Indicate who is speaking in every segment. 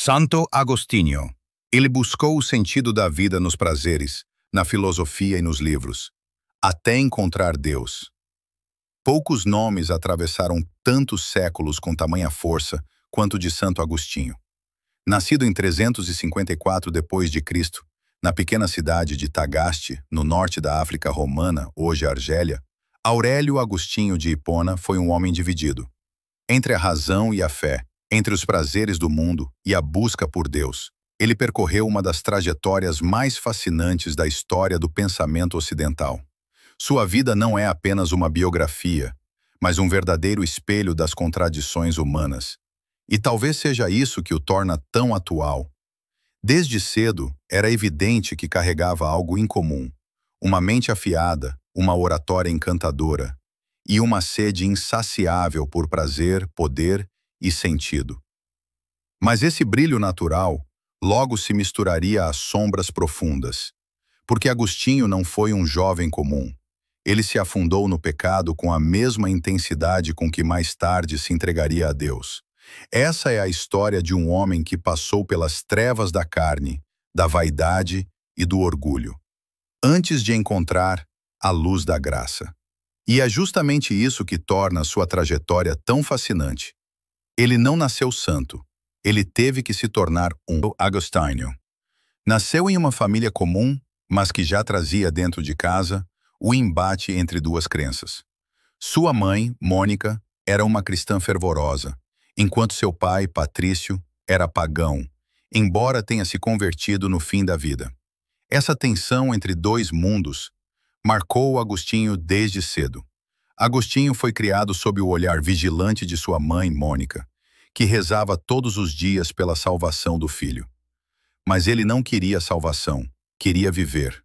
Speaker 1: Santo Agostinho. Ele buscou o sentido da vida nos prazeres, na filosofia e nos livros, até encontrar Deus. Poucos nomes atravessaram tantos séculos com tamanha força quanto o de Santo Agostinho. Nascido em 354 d.C., na pequena cidade de Tagaste, no norte da África romana, hoje Argélia, Aurélio Agostinho de Hipona foi um homem dividido. Entre a razão e a fé, entre os prazeres do mundo e a busca por Deus, ele percorreu uma das trajetórias mais fascinantes da história do pensamento ocidental. Sua vida não é apenas uma biografia, mas um verdadeiro espelho das contradições humanas. E talvez seja isso que o torna tão atual. Desde cedo, era evidente que carregava algo incomum, uma mente afiada, uma oratória encantadora e uma sede insaciável por prazer, poder e sentido. Mas esse brilho natural logo se misturaria às sombras profundas, porque Agostinho não foi um jovem comum. Ele se afundou no pecado com a mesma intensidade com que mais tarde se entregaria a Deus. Essa é a história de um homem que passou pelas trevas da carne, da vaidade e do orgulho, antes de encontrar a luz da graça. E é justamente isso que torna sua trajetória tão fascinante. Ele não nasceu santo, ele teve que se tornar um Agostinho. Nasceu em uma família comum, mas que já trazia dentro de casa o embate entre duas crenças. Sua mãe, Mônica, era uma cristã fervorosa, enquanto seu pai, Patrício, era pagão, embora tenha se convertido no fim da vida. Essa tensão entre dois mundos marcou Agostinho desde cedo. Agostinho foi criado sob o olhar vigilante de sua mãe, Mônica, que rezava todos os dias pela salvação do filho. Mas ele não queria salvação, queria viver.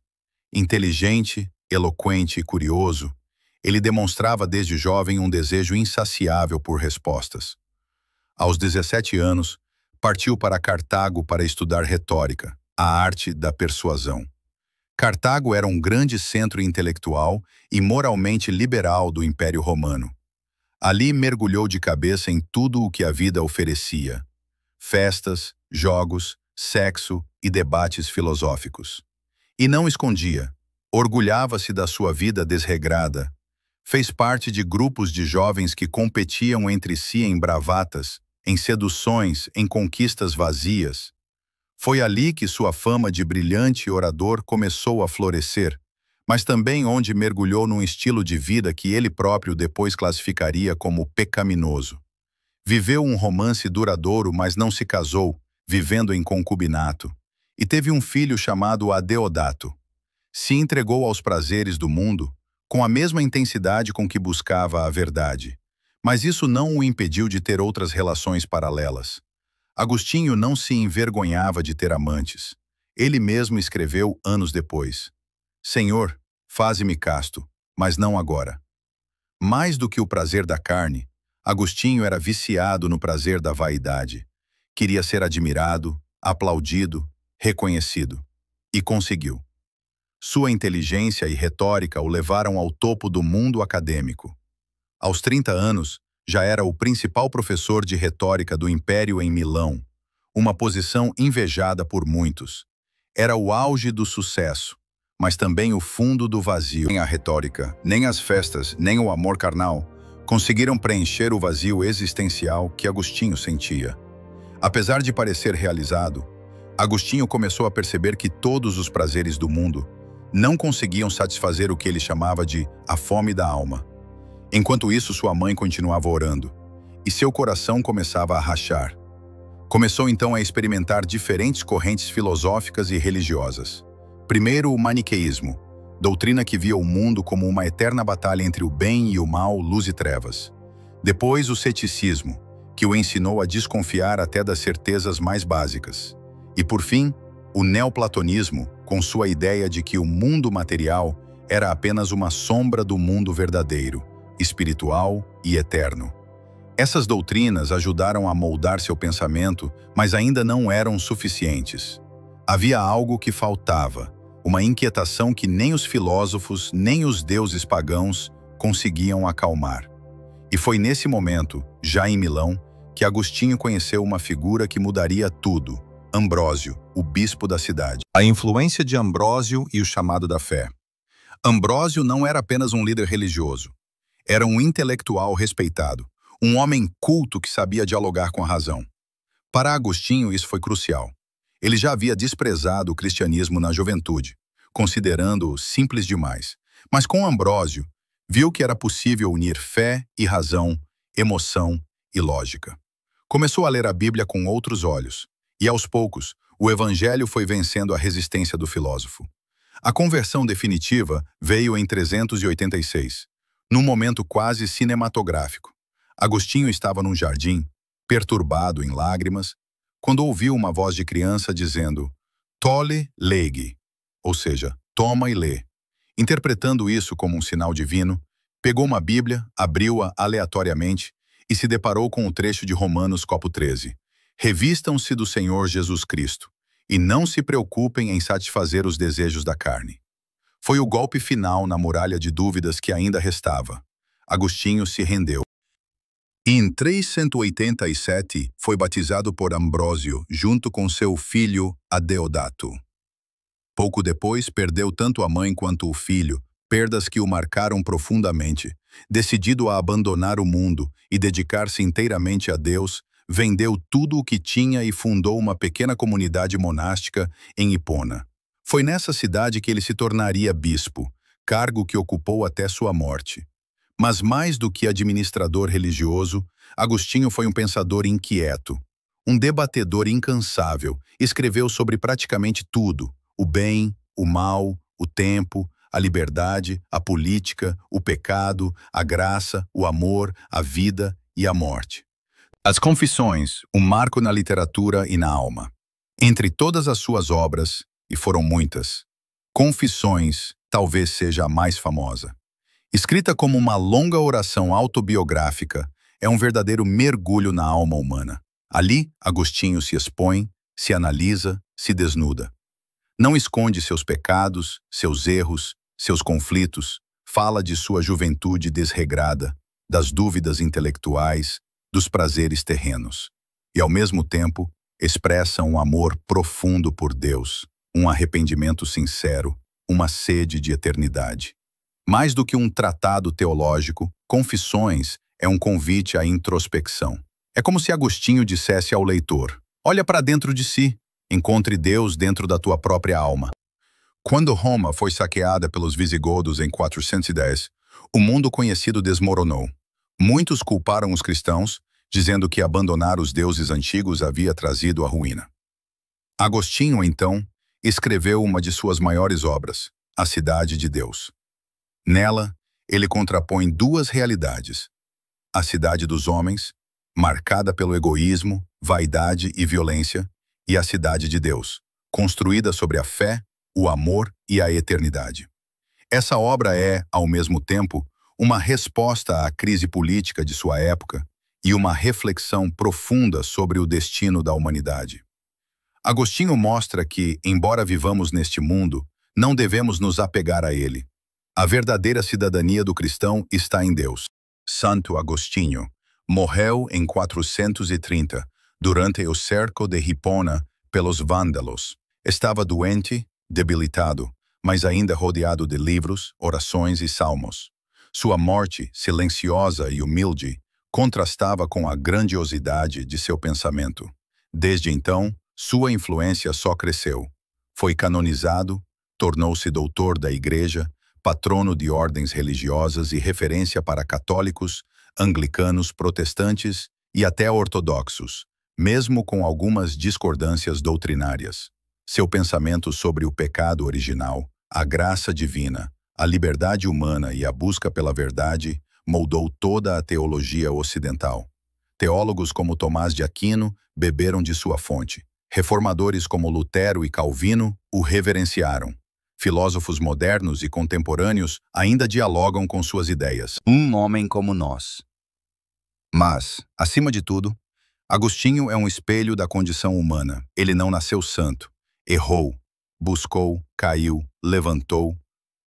Speaker 1: Inteligente, eloquente e curioso, ele demonstrava desde jovem um desejo insaciável por respostas. Aos 17 anos, partiu para Cartago para estudar retórica, a arte da persuasão. Cartago era um grande centro intelectual e moralmente liberal do Império Romano. Ali mergulhou de cabeça em tudo o que a vida oferecia: festas, jogos, sexo e debates filosóficos. E não escondia, orgulhava-se da sua vida desregrada. Fez parte de grupos de jovens que competiam entre si em bravatas, em seduções, em conquistas vazias. Foi ali que sua fama de brilhante orador começou a florescer, mas também onde mergulhou num estilo de vida que ele próprio depois classificaria como pecaminoso. Viveu um romance duradouro, mas não se casou, vivendo em concubinato, e teve um filho chamado Adeodato. Se entregou aos prazeres do mundo, com a mesma intensidade com que buscava a verdade. Mas isso não o impediu de ter outras relações paralelas. Agostinho não se envergonhava de ter amantes. Ele mesmo escreveu anos depois: Senhor, faze-me casto, mas não agora. Mais do que o prazer da carne, Agostinho era viciado no prazer da vaidade. Queria ser admirado, aplaudido, reconhecido. E conseguiu. Sua inteligência e retórica o levaram ao topo do mundo acadêmico. Aos 30 anos, já era o principal professor de retórica do Império em Milão, uma posição invejada por muitos. Era o auge do sucesso, mas também o fundo do vazio. Nem a retórica, nem as festas, nem o amor carnal conseguiram preencher o vazio existencial que Agostinho sentia. Apesar de parecer realizado, Agostinho começou a perceber que todos os prazeres do mundo não conseguiam satisfazer o que ele chamava de a fome da alma. Enquanto isso, sua mãe continuava orando, e seu coração começava a rachar. Começou então a experimentar diferentes correntes filosóficas e religiosas. Primeiro, o maniqueísmo, doutrina que via o mundo como uma eterna batalha entre o bem e o mal, luz e trevas. Depois, o ceticismo, que o ensinou a desconfiar até das certezas mais básicas. E por fim, o neoplatonismo, com sua ideia de que o mundo material era apenas uma sombra do mundo verdadeiro, espiritual e eterno. Essas doutrinas ajudaram a moldar seu pensamento, mas ainda não eram suficientes. Havia algo que faltava, uma inquietação que nem os filósofos, nem os deuses pagãos conseguiam acalmar. E foi nesse momento, já em Milão, que Agostinho conheceu uma figura que mudaria tudo: Ambrósio, o bispo da cidade. A influência de Ambrósio e o chamado da fé. Ambrósio não era apenas um líder religioso. Era um intelectual respeitado, um homem culto que sabia dialogar com a razão. Para Agostinho, isso foi crucial. Ele já havia desprezado o cristianismo na juventude, considerando-o simples demais. Mas com Ambrósio, viu que era possível unir fé e razão, emoção e lógica. Começou a ler a Bíblia com outros olhos, e aos poucos, o evangelho foi vencendo a resistência do filósofo. A conversão definitiva veio em 386, num momento quase cinematográfico. Agostinho estava num jardim, perturbado em lágrimas, quando ouviu uma voz de criança dizendo "Tole legi", ou seja, toma e lê. Interpretando isso como um sinal divino, pegou uma Bíblia, abriu-a aleatoriamente e se deparou com o trecho de Romanos capítulo 13. Revistam-se do Senhor Jesus Cristo e não se preocupem em satisfazer os desejos da carne. Foi o golpe final na muralha de dúvidas que ainda restava. Agostinho se rendeu. Em 387, foi batizado por Ambrósio, junto com seu filho Adeodato. Pouco depois, perdeu tanto a mãe quanto o filho, perdas que o marcaram profundamente. Decidido a abandonar o mundo e dedicar-se inteiramente a Deus, vendeu tudo o que tinha e fundou uma pequena comunidade monástica em Hipona. Foi nessa cidade que ele se tornaria bispo, cargo que ocupou até sua morte. Mas mais do que administrador religioso, Agostinho foi um pensador inquieto. Um debatedor incansável, escreveu sobre praticamente tudo: o bem, o mal, o tempo, a liberdade, a política, o pecado, a graça, o amor, a vida e a morte. As Confissões, um marco na literatura e na alma. Entre todas as suas obras, e foram muitas, Confissões talvez seja a mais famosa. Escrita como uma longa oração autobiográfica, é um verdadeiro mergulho na alma humana. Ali, Agostinho se expõe, se analisa, se desnuda. Não esconde seus pecados, seus erros, seus conflitos, fala de sua juventude desregrada, das dúvidas intelectuais, dos prazeres terrenos. E, ao mesmo tempo, expressa um amor profundo por Deus, um arrependimento sincero, uma sede de eternidade. Mais do que um tratado teológico, Confissões é um convite à introspecção. É como se Agostinho dissesse ao leitor: olha para dentro de si, encontre Deus dentro da tua própria alma. Quando Roma foi saqueada pelos visigodos em 410, o mundo conhecido desmoronou. Muitos culparam os cristãos, dizendo que abandonar os deuses antigos havia trazido a ruína. Agostinho, então, escreveu uma de suas maiores obras, A Cidade de Deus. Nela, ele contrapõe duas realidades: a cidade dos homens, marcada pelo egoísmo, vaidade e violência, e a cidade de Deus, construída sobre a fé, o amor e a eternidade. Essa obra é, ao mesmo tempo, uma resposta à crise política de sua época e uma reflexão profunda sobre o destino da humanidade. Agostinho mostra que, embora vivamos neste mundo, não devemos nos apegar a ele. A verdadeira cidadania do cristão está em Deus. Santo Agostinho morreu em 430, durante o cerco de Hipona pelos vândalos. Estava doente, debilitado, mas ainda rodeado de livros, orações e salmos. Sua morte, silenciosa e humilde, contrastava com a grandiosidade de seu pensamento. Desde então, sua influência só cresceu. Foi canonizado, tornou-se doutor da Igreja, patrono de ordens religiosas e referência para católicos, anglicanos, protestantes e até ortodoxos, mesmo com algumas discordâncias doutrinárias. Seu pensamento sobre o pecado original, a graça divina, a liberdade humana e a busca pela verdade moldou toda a teologia ocidental. Teólogos como Tomás de Aquino beberam de sua fonte. Reformadores como Lutero e Calvino o reverenciaram. Filósofos modernos e contemporâneos ainda dialogam com suas ideias. Um homem como nós. Mas, acima de tudo, Agostinho é um espelho da condição humana. Ele não nasceu santo. Errou, buscou, caiu, levantou,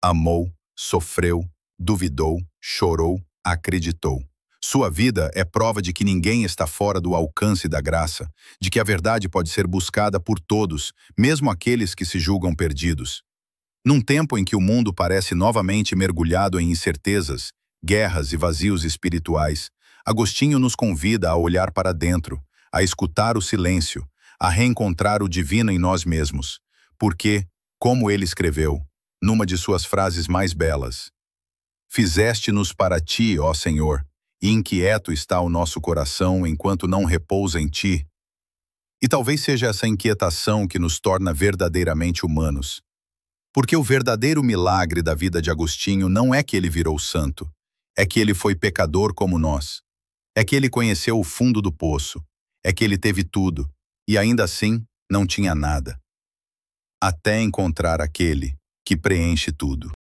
Speaker 1: amou, sofreu, duvidou, chorou, acreditou. Sua vida é prova de que ninguém está fora do alcance da graça, de que a verdade pode ser buscada por todos, mesmo aqueles que se julgam perdidos. Num tempo em que o mundo parece novamente mergulhado em incertezas, guerras e vazios espirituais, Agostinho nos convida a olhar para dentro, a escutar o silêncio, a reencontrar o divino em nós mesmos. Porque, como ele escreveu, numa de suas frases mais belas, fizeste-nos para ti, ó Senhor, e inquieto está o nosso coração enquanto não repousa em ti. E talvez seja essa inquietação que nos torna verdadeiramente humanos. Porque o verdadeiro milagre da vida de Agostinho não é que ele virou santo, é que ele foi pecador como nós. É que ele conheceu o fundo do poço, é que ele teve tudo, e ainda assim não tinha nada. Até encontrar aquele que preenche tudo.